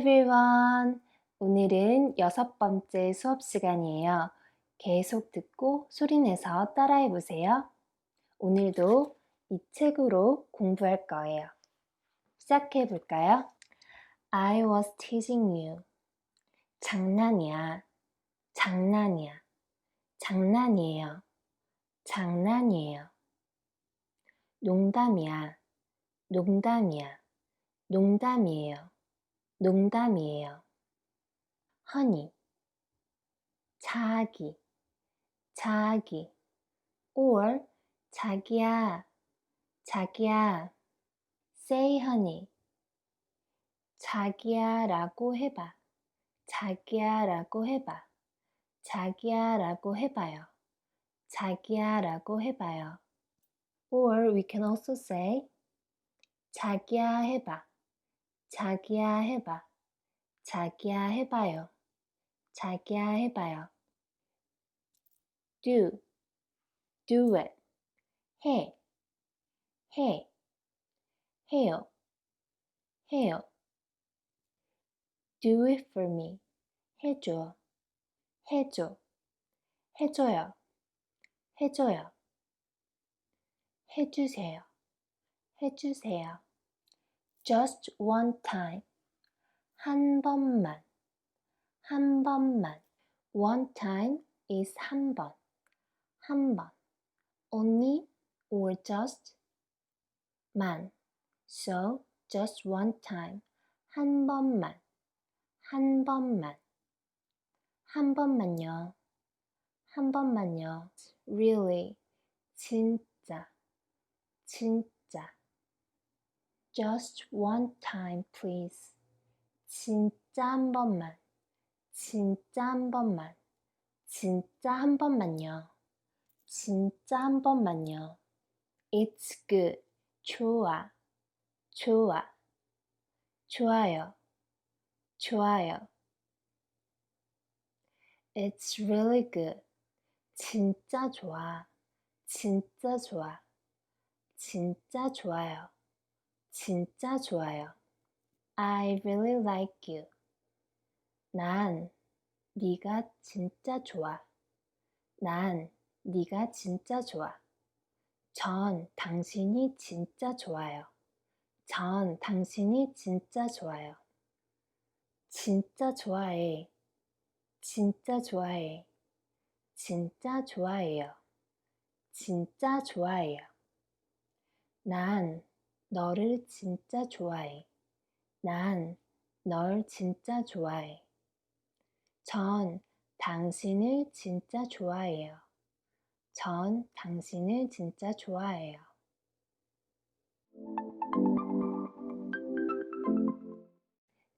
everyone. 오늘은 6번째 수업 시간이에요. 계속 듣고 소리내서 따라해 보세요. 오늘도 이 책으로 공부할 거예요. 시작해 볼까요? I was teasing you. 장난이야. 장난이야. 장난이에요. 장난이에요. 농담이야. 농담이야. 농담이에요. 농담이에요. honey. 자기, 자기, or 자기야, 자기야, say honey. 자기야 라고 해봐, 자기야 라고 해봐, 자기야 라고 해봐요, 자기야 라고 해봐요. Or we can also say 자기야 해봐, 자기야 해봐, 자기야 해봐요, 자기야 해봐요. do it, 해, 해, 해요, 해요. Do it for me. 해줘, 해줘, 해줘요, 해줘요. 해주세요, 해주세요. Just one time. 한 번만, 한 번만. One time is 한 번, 한 번. Only or just 만. So, just one time. 한 번만, 한 번만. 한 번만요, 한 번만요. Really, 진짜, 진짜. Just one time, please. 진짜 한 번만, 진짜 한 번만, 진짜 한 번만요, 진짜 한 번만요. It's good. 좋아, 좋아, 좋아요, 좋아요. It's really good. 진짜 좋아, 진짜 좋아, 진짜 좋아요, 진짜 좋아요. I really like you. 난 네가 진짜 좋아. 난 네가 진짜 좋아. 전 당신이 진짜 좋아요. 전 당신이 진짜 좋아요. 진짜 좋아해. 진짜 좋아해. 진짜 좋아해요. 진짜 좋아해요. 난 너를 진짜 좋아해. 난 널 진짜 좋아해. 전 당신을 진짜 좋아해요. 전 당신을 진짜 좋아해요.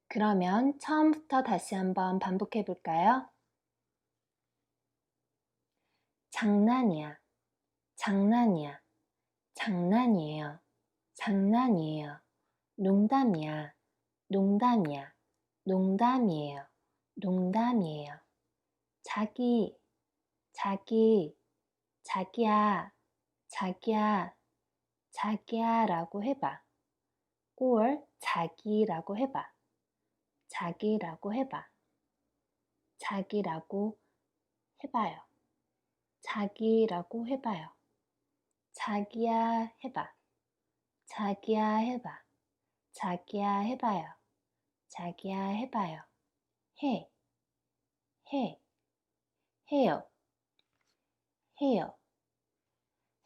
그러면 처음부터 다시 한번 반복해 볼까요? 장난이야, 장난이야, 장난이에요, 장난이에요. 농담이야, 농담이야, 농담이에요, 농담이에요. 자기, 자기, 자기야, 자기야, 자기야 라고 해봐. or 자기라고 해봐. 자기라고 해봐. 자기라고 해봐요. 자기라고 해봐요. 자기야 해봐. 자기야 해봐. 자기야 해봐요. 자기야 해봐요. 해, 해, 해요. 해요.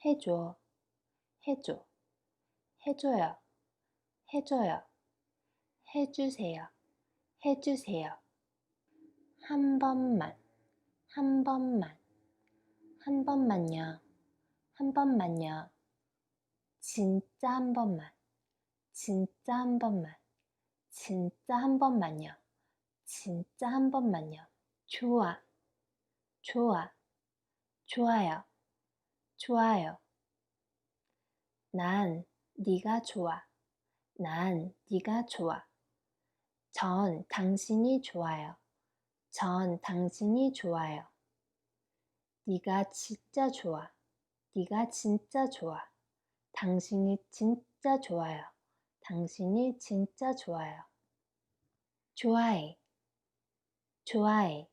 해줘, 해줘, 해줘요. 해줘요. 해주세요. 해주세요. 한 번만, 한 번만, 한 번만요. 한 번만요. 진짜 한 번만, 진짜 한 번만, 진짜 한 번만요. 진짜 한 번만요. 좋아, 좋아, 좋아요, 좋아요. 난 네가 좋아. 난 네가 좋아. 전 당신이 좋아요. 전 당신이 좋아요. 네가 진짜 좋아. 네가 진짜 좋아. 당신이 진짜 좋아요. 당신이 진짜 좋아요. 좋아해, 좋아해,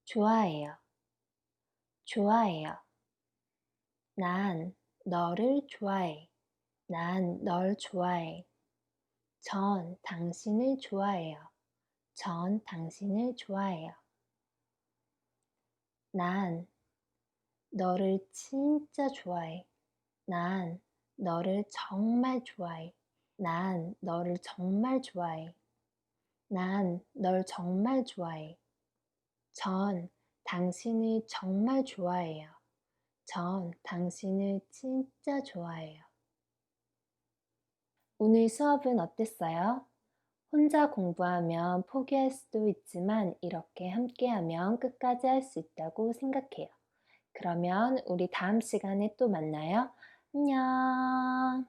좋아해요, 좋아해요. 난 너를 좋아해. 난 널 좋아해. 전 당신을 좋아해요. 전 당신을 좋아해요. 난 너를 진짜 좋아해. 난 너를 정말 좋아해. 난 너를 정말 좋아해. 난 널 정말 좋아해. 전 당신을 정말 좋아해요. 전 당신을 진짜 좋아해요. 오늘 수업은 어땠어요? 혼자 공부하면 포기할 수도 있지만 이렇게 함께하면 끝까지 할 수 있다고 생각해요. 그러면 우리 다음 시간에 또 만나요. 안녕.